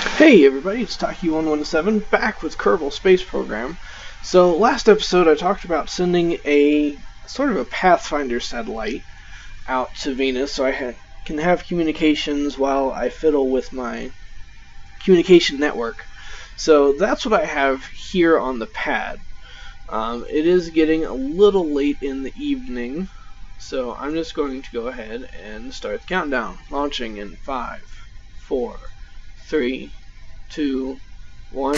Hey everybody, it's Taki 117 back with Kerbal Space Program. So last episode I talked about sending a sort of a Pathfinder satellite out to Venus so I can have communications while I fiddle with my communication network. So that's what I have here on the pad. It is getting a little late in the evening, so I'm just going to go ahead and start the countdown. Launching in 5, 4, 3, 2, 1,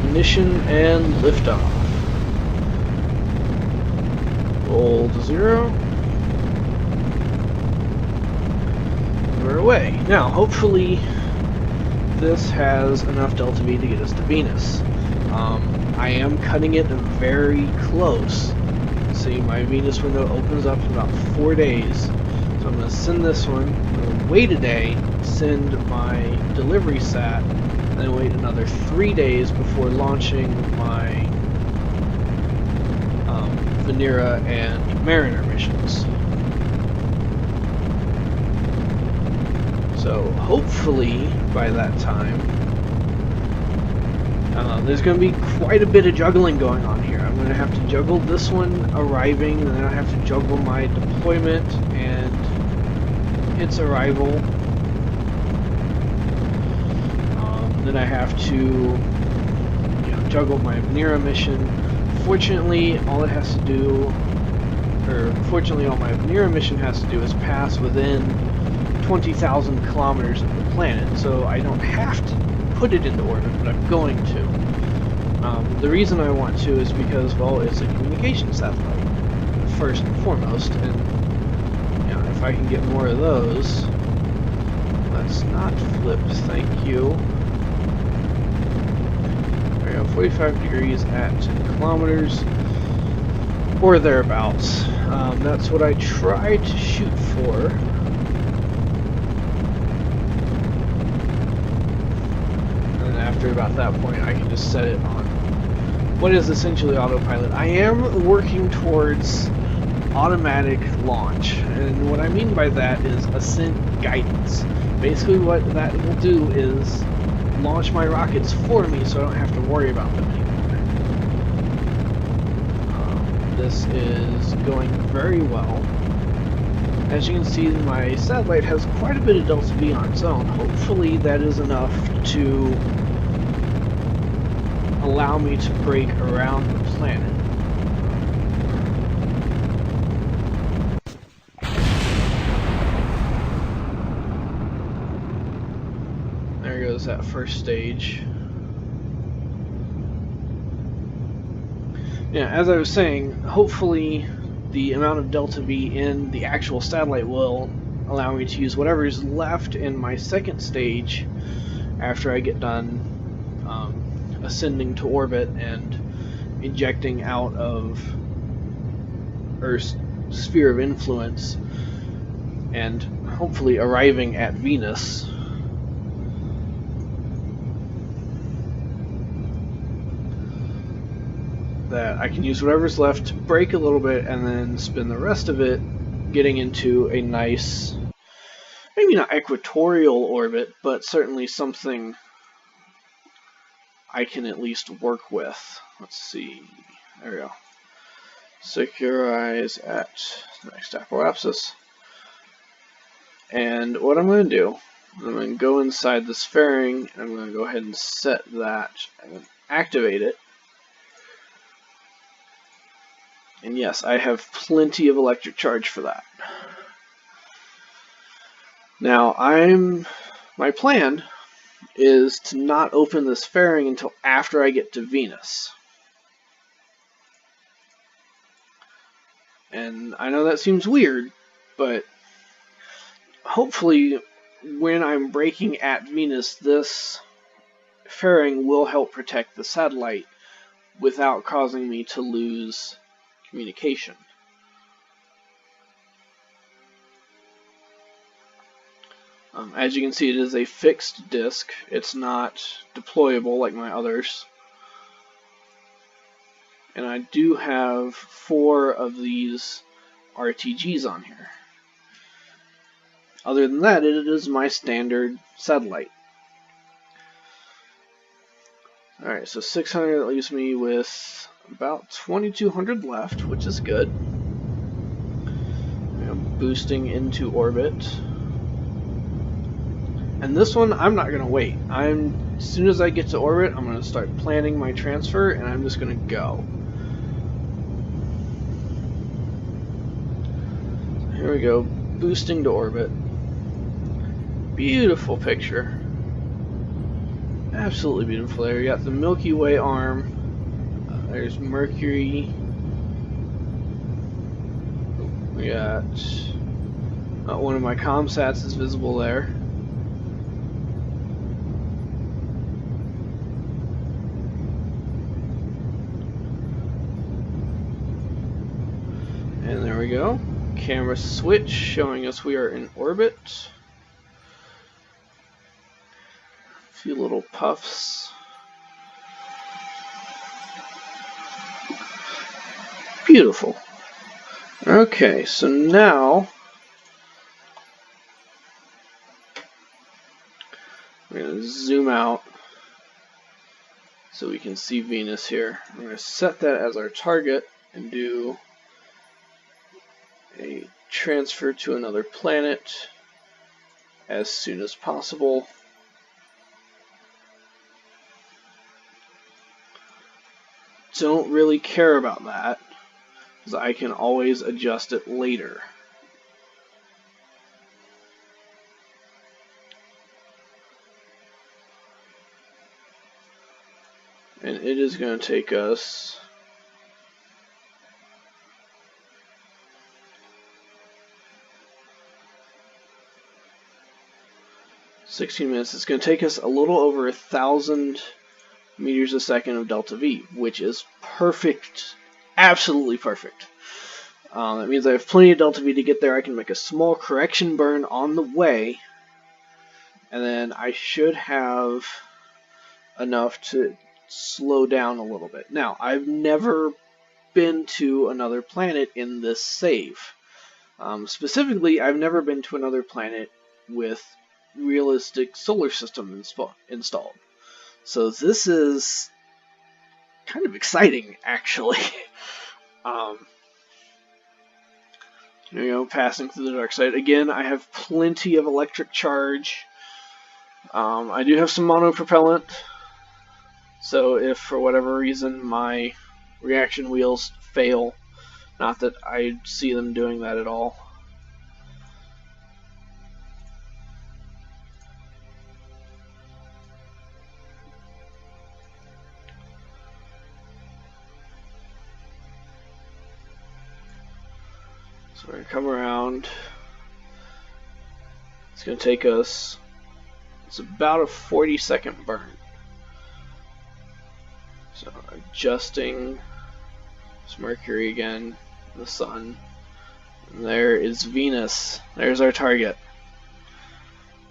ignition and liftoff. Roll to 0. We're away. Now, hopefully, this has enough Delta V to get us to Venus. I am cutting it very close. See, my Venus window opens up in about 4 days. So I'm going to send this one. I'm going to wait a day, send my delivery sat, and then wait another 3 days before launching my Venera and Mariner missions. So hopefully by that time, there's going to be quite a bit of juggling going on here. I'm going to have to juggle this one arriving, and then I have to juggle my deployment and its arrival. Then I have to juggle my Venera mission. Fortunately, all my Venera mission has to do is pass within 20,000 kilometers of the planet, so I don't have to put it into orbit, but I'm going to. The reason I want to is because, well, it's a communication satellite, first and foremost, and if I can get more of those. Let's not flip, thank you. There we go, 45 degrees at 10 kilometers, or thereabouts. That's what I try to shoot for. And after about that point, I can just set it on what is essentially autopilot. I am working towards automatic launch, and what I mean by that is ascent guidance. Basically what that will do is launch my rockets for me so I don't have to worry about them anymore. This is going very well. As you can see, my satellite has quite a bit of Delta V on its own. Hopefully that is enough to allow me to break around the planet. There goes that first stage. Yeah, as I was saying, hopefully the amount of Delta V in the actual satellite will allow me to use whatever is left in my second stage after I get done ascending to orbit and ejecting out of Earth's sphere of influence and hopefully arriving at Venus. That I can use whatever's left to break a little bit and then spend the rest of it getting into a nice, maybe not equatorial orbit, but certainly something I can at least work with. Let's see. There we go. Securize at the next apoapsis. And what I'm going to do, I'm going to go inside this fairing, and I'm going to go ahead and set that and then activate it. And yes, I have plenty of electric charge for that. Now, my plan is to not open this fairing until after I get to Venus. And I know that seems weird, but hopefully when I'm braking at Venus, this fairing will help protect the satellite without causing me to lose communication. As you can see, it is a fixed disk. It's not deployable like my others. And I do have 4 of these RTGs on here. Other than that, it is my standard satellite. Alright, so 600 leaves me with about 2,200 left, which is good. I'm boosting into orbit. And this one, I'm not going to wait. As soon as I get to orbit, I'm going to start planning my transfer, and I'm just going to go. Here we go, boosting to orbit. Beautiful picture. Absolutely beautiful there. You got the Milky Way arm. There's Mercury. We got one of my comsats is visible there. And there we go. Camera switch showing us we are in orbit. A few little puffs. Beautiful. Okay, so now we're going to zoom out so we can see Venus here. I'm going to set that as our target and do a transfer to another planet as soon as possible. Don't really care about that, because I can always adjust it later. And it is going to take us 16 minutes. It's going to take us a little over 1,000 meters a second of delta V, which is perfect, absolutely perfect. That means I have plenty of delta V to get there. I can make a small correction burn on the way, and then I should have enough to slow down a little bit. Now, I've never been to another planet in this save. Specifically, I've never been to another planet with realistic solar system installed. So this is kind of exciting, actually. There you go, passing through the dark side. Again, I have plenty of electric charge. I do have some monopropellant, so if for whatever reason my reaction wheels fail, not that I see them doing that at all. So we're going to come around. It's going to take us, it's about a 40-second burn. So adjusting this Mercury again, the Sun. And there is Venus. There's our target.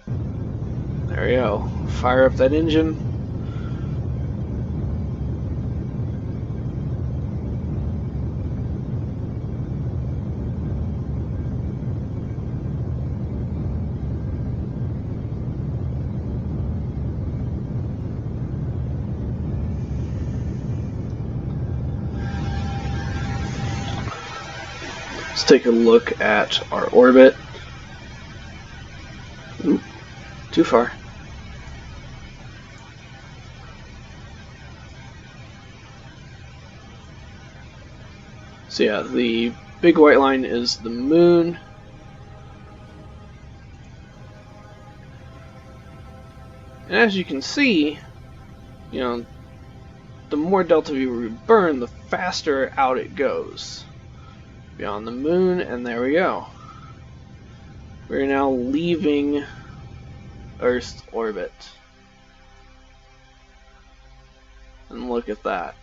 There we go. Fire up that engine. Let's take a look at our orbit. Ooh, too far. So yeah, the big white line is the moon. And as you can see, you know, the more delta V we burn, the faster out it goes. Beyond the moon, and there we go. We're now leaving Earth's orbit. And look at that.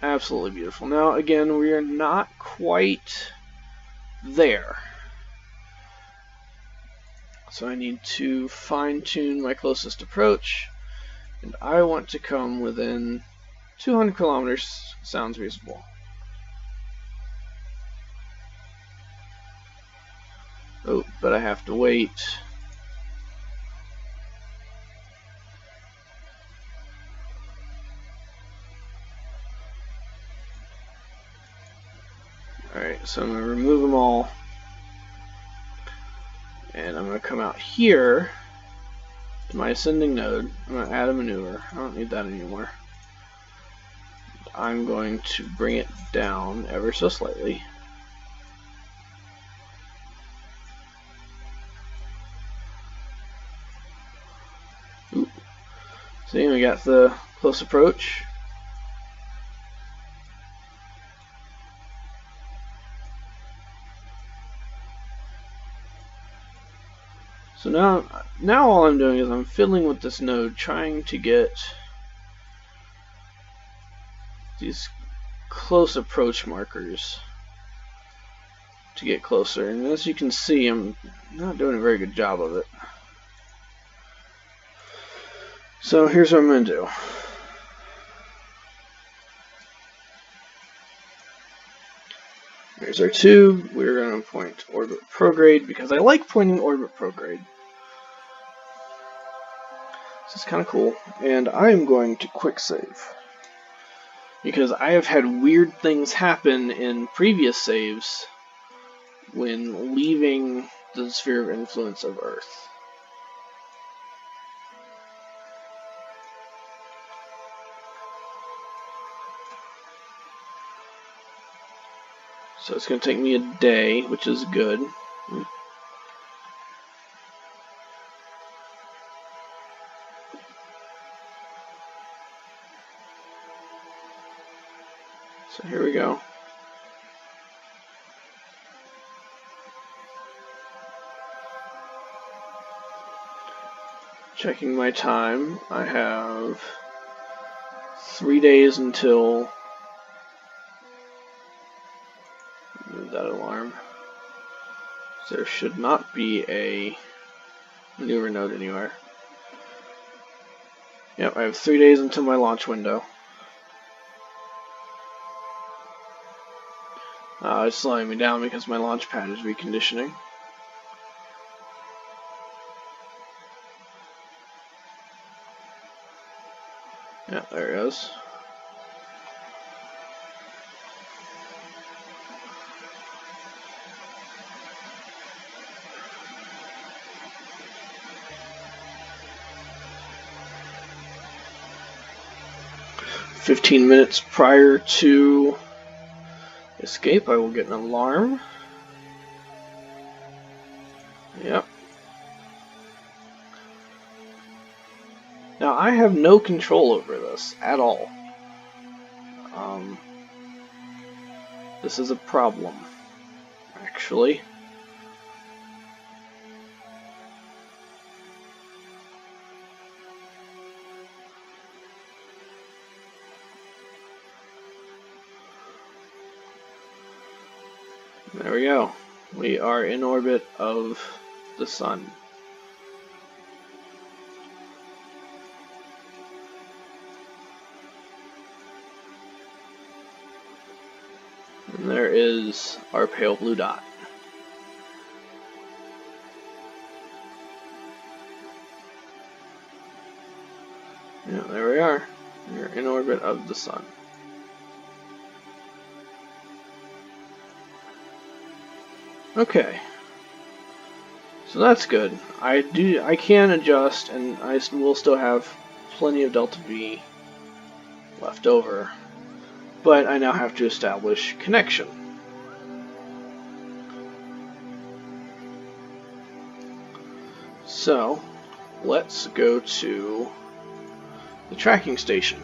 Absolutely beautiful. Now, again, we are not quite there. So I need to fine-tune my closest approach. And I want to come within 200 kilometers. Sounds reasonable. Oh, but I have to wait. Alright, so I'm going to remove them all. And I'm going to come out here to my ascending node. I'm going to add a maneuver. I don't need that anymore. I'm going to bring it down ever so slightly. Ooh. See, we got the close approach. So now all I'm doing is I'm fiddling with this node, trying to get these close approach markers to get closer. And as you can see, I'm not doing a very good job of it. So here's what I'm going to do. Here's our tube. We're going to point orbit prograde because I like pointing orbit prograde. This is kind of cool. And I'm going to quick save because I have had weird things happen in previous saves when leaving the sphere of influence of Earth. So it's going to take me a day, which is good. So here we go. Checking my time. I have 3 days until... Move that alarm. There should not be a maneuver node anywhere. Yep, I have 3 days until my launch window. It's slowing me down because my launch pad is reconditioning. Yeah, there it goes. "15 minutes prior to escape, I will get an alarm." Yep. Now, I have no control over this at all. This is a problem, actually. There we go. We are in orbit of the sun. And there is our pale blue dot. Yeah, there we are. We're in orbit of the sun. Okay, so that's good. I can adjust, and I will still have plenty of delta V left over, but I now have to establish connection. So let's go to the tracking station,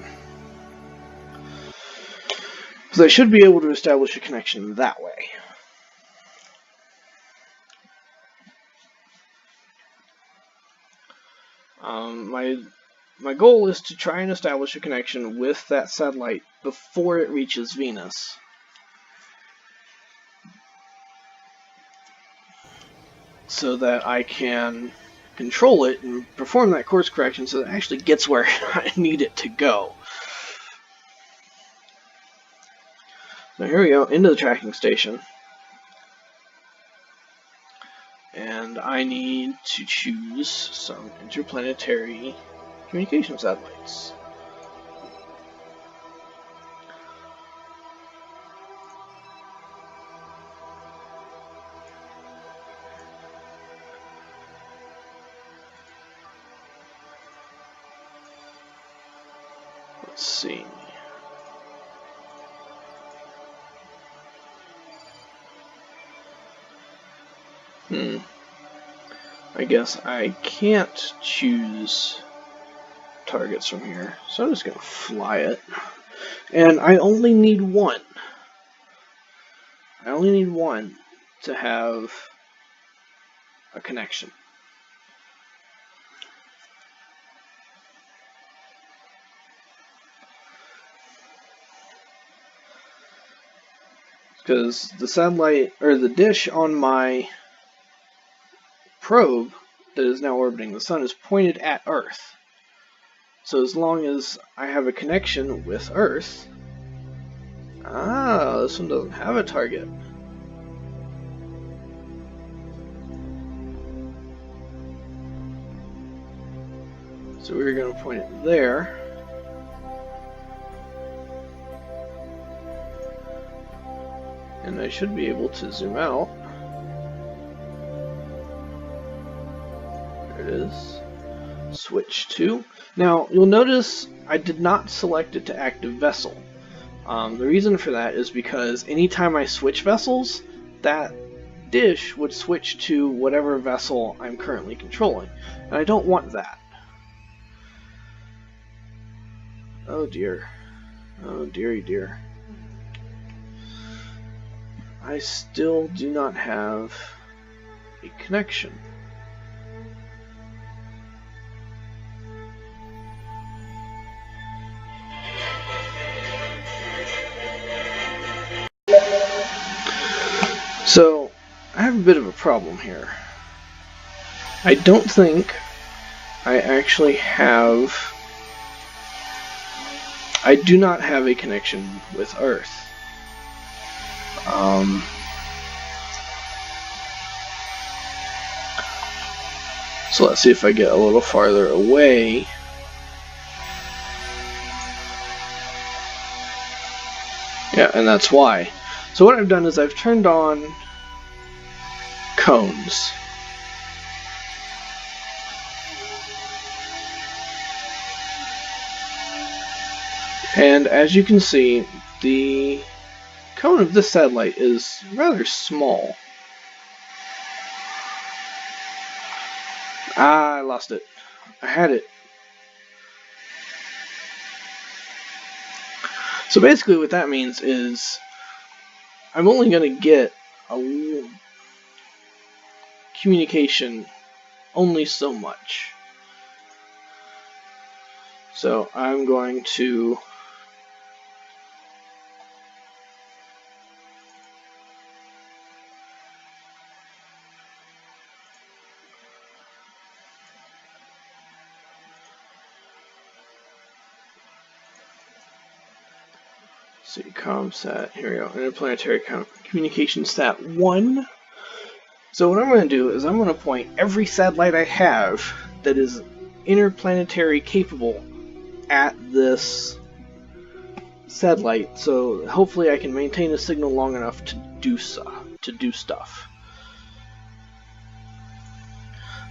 because I should be able to establish a connection that way. My goal is to try and establish a connection with that satellite before it reaches Venus. So that I can control it and perform that course correction so that it actually gets where I need it to go. So here we go, into the tracking station. And I need to choose some interplanetary communication satellites. Let's see. I guess I can't choose targets from here, so I'm just going to fly it. And I only need one. I only need one to have a connection. Because the satellite, or the dish on my probe that is now orbiting the sun is pointed at Earth. So as long as I have a connection with Earth... Ah, this one doesn't have a target. So we're going to point it there. And I should be able to zoom out. There it is. Switch to. Now, you'll notice I did not select it to active vessel. The reason for that is because anytime I switch vessels, that dish would switch to whatever vessel I'm currently controlling. And I don't want that. Oh dear. Oh dearie dear. I still do not have a connection. So, I have a bit of a problem here. I don't think I actually have... I do not have a connection with Earth. So let's see if I get a little farther away. Yeah, and that's why. So what I've done is I've turned on cones. And as you can see, the cone of this satellite is rather small. Ah, I lost it. I had it. So basically what that means is I'm only going to get a communication only so much. So I'm going to see, ComSat, here we go, Interplanetary Communication Sat 1. So what I'm going to do is I'm going to point every satellite I have that is interplanetary capable at this satellite, so hopefully I can maintain a signal long enough to do stuff.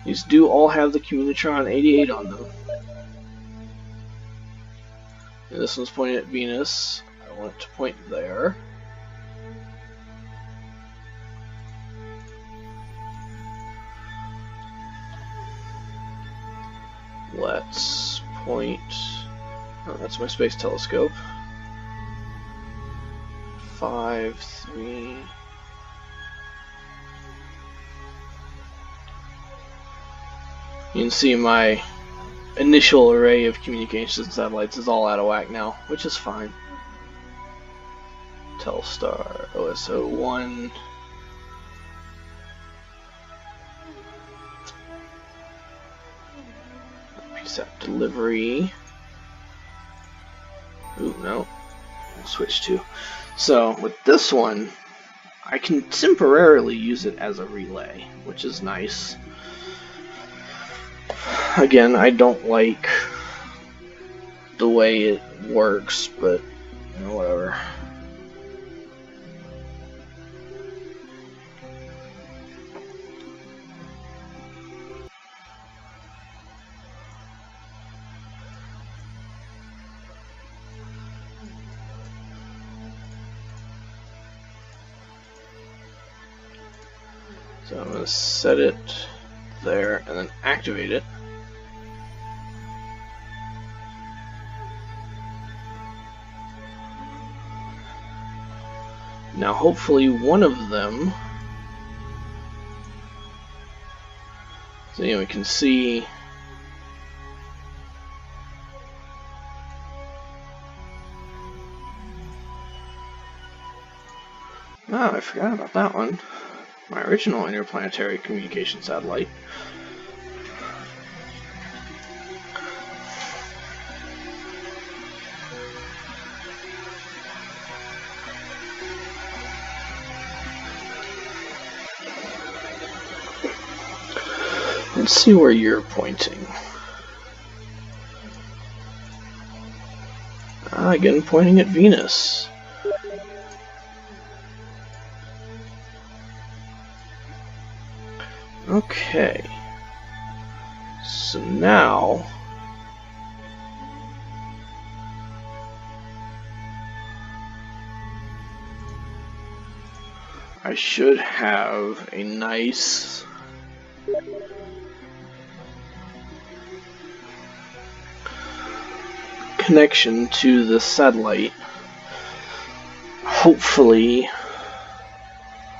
These do all have the Communitron 88 on them. And this one's pointing at Venus. I want it to point there. Let's point... Oh, that's my space telescope. 5, 3... You can see my initial array of communication satellites is all out of whack now, which is fine. Telstar, OSO1... PSAP delivery. Ooh, no. We'll switch to. So, with this one, I can temporarily use it as a relay, which is nice. Again, I don't like the way it works, but you know, whatever. So I'm going to set it there and then activate it. Now hopefully one of them, so we can see oh, I forgot about that one. My original interplanetary communication satellite. Let's see where you're pointing. Again, pointing at Venus. Okay. So now I should have a nice connection to the satellite. Hopefully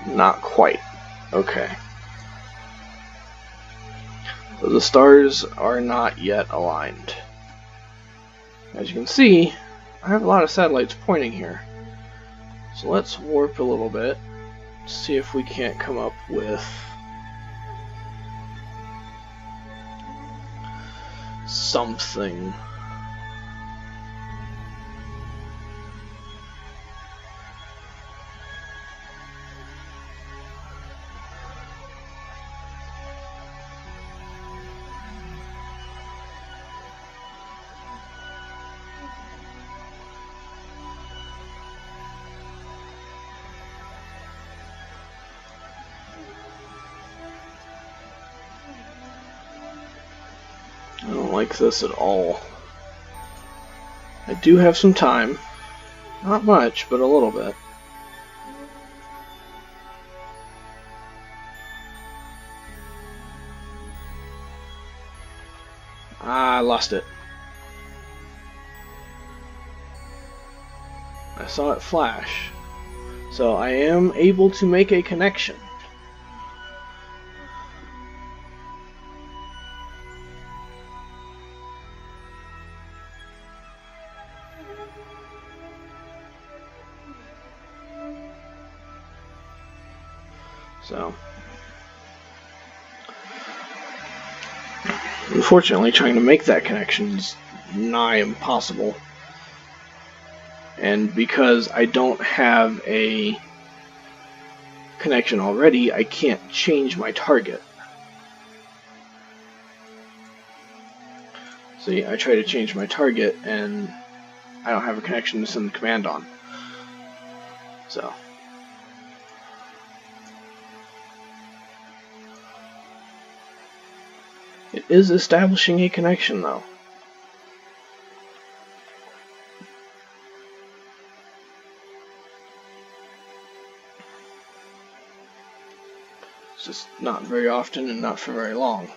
not quite. Okay. So the stars are not yet aligned. As you can see, I have a lot of satellites pointing here. So let's warp a little bit, see if we can't come up with something. I don't like this at all. I do have some time. Not much, but a little bit. I lost it. I saw it flash. So I am able to make a connection. So, unfortunately, trying to make that connection is nigh impossible. And because I don't have a connection already, I can't change my target. See, I try to change my target, and I don't have a connection to send the command on. So. It is establishing a connection, though. It's just not very often and not for very long.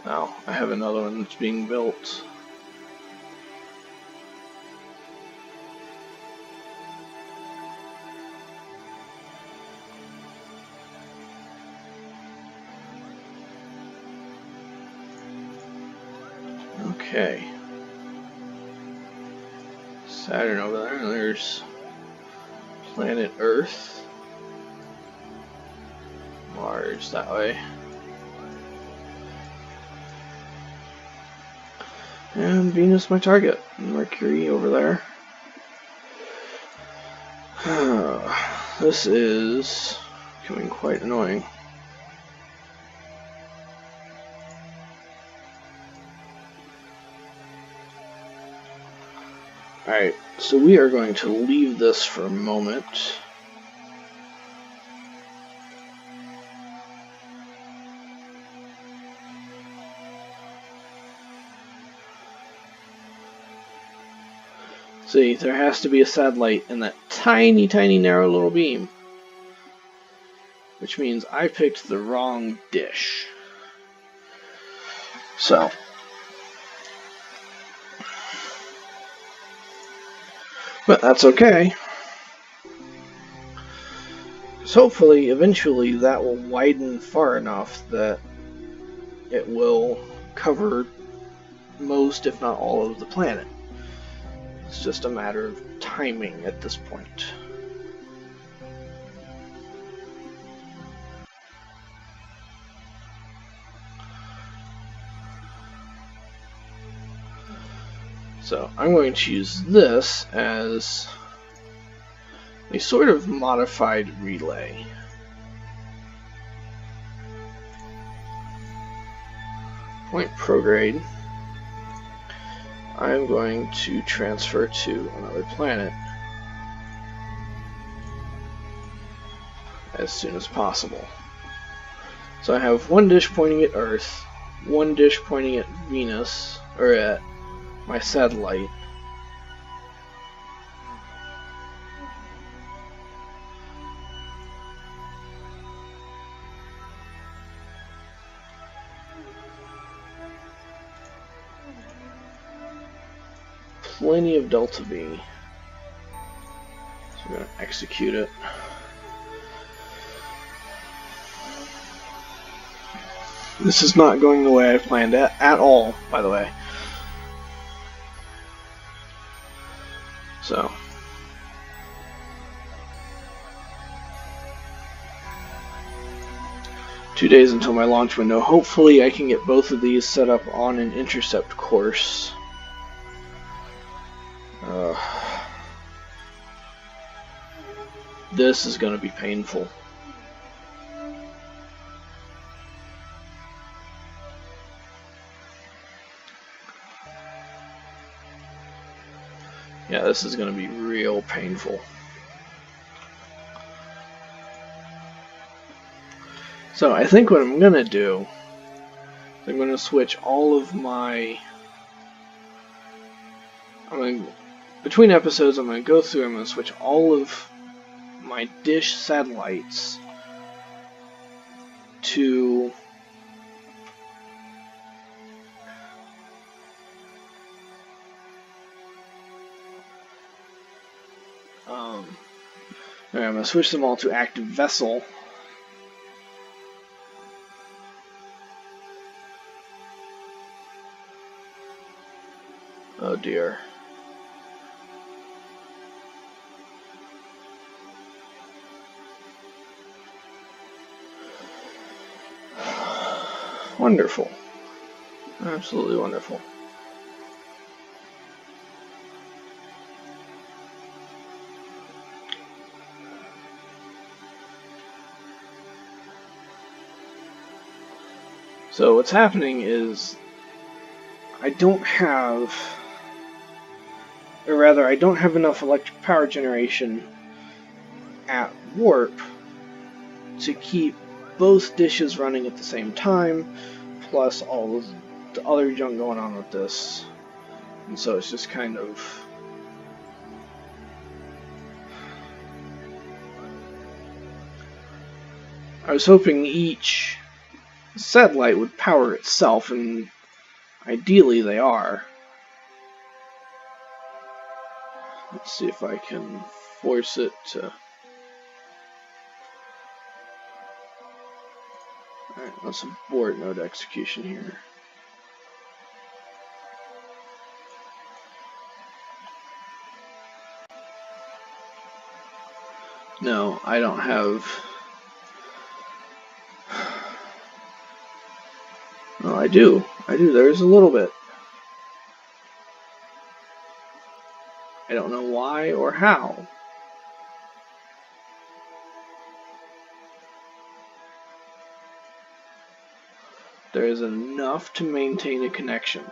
Now, I have another one that's being built. Okay. Saturn over there, and there's planet Earth. Mars that way. And Venus my target. Mercury over there. This is becoming quite annoying. Alright, so we are going to leave this for a moment. See, there has to be a satellite in that tiny, tiny, narrow little beam. Which means I picked the wrong dish. So. But that's okay. Because hopefully, eventually, that will widen far enough that it will cover most, if not all, of the planet. It's just a matter of timing at this point. So I'm going to use this as a sort of modified relay. Point prograde. I'm going to transfer to another planet as soon as possible. So I have one dish pointing at Earth, one dish pointing at Venus, or at my satellite. Plenty of delta V. So we're going to execute it. This is not going the way I planned it at all, by the way. So. Two days until my launch window. Hopefully I can get both of these set up on an intercept course. This is going to be painful. Yeah, this is going to be real painful. So I think what I'm going to do is I'm going to switch all of my... between episodes, I'm going to go through, I'm going to switch all of my dish satellites to I'm going to switch them all to active vessel. Oh dear. Wonderful. Absolutely wonderful. So what's happening is I don't have enough electric power generation at warp to keep both dishes running at the same time, plus all of the other junk going on with this. And so it's just kind of... I was hoping each satellite would power itself, and ideally they are. Let's see if I can force it to... Alright, let's abort node execution here. No, I don't have... Well, I do. There's a little bit. I don't know why or how. There is enough to maintain a connection.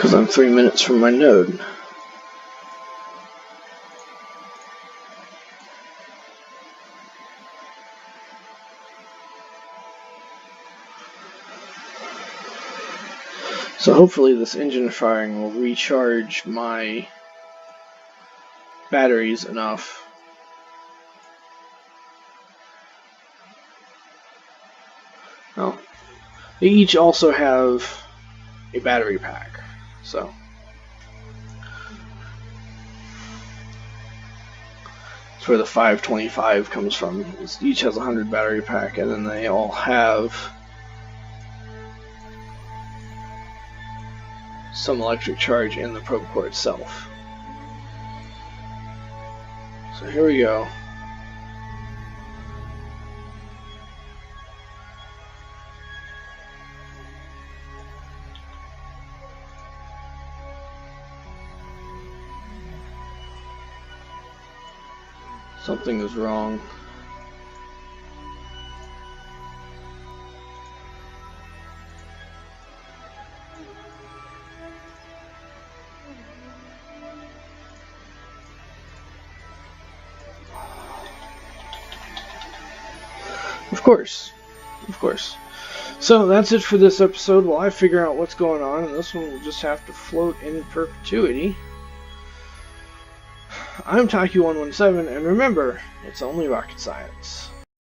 because I'm 3 minutes from my node. So hopefully this engine firing will recharge my batteries enough. Oh, they each also have a battery pack, so that's where the 525 comes from. Each has a 100 battery pack, and then they all have some electric charge in the probe core itself. So here we go. Something is wrong. Of course. So that's it for this episode. While I figure out what's going on, and this one will just have to float in perpetuity. I'm Taki117, and remember, it's only rocket science.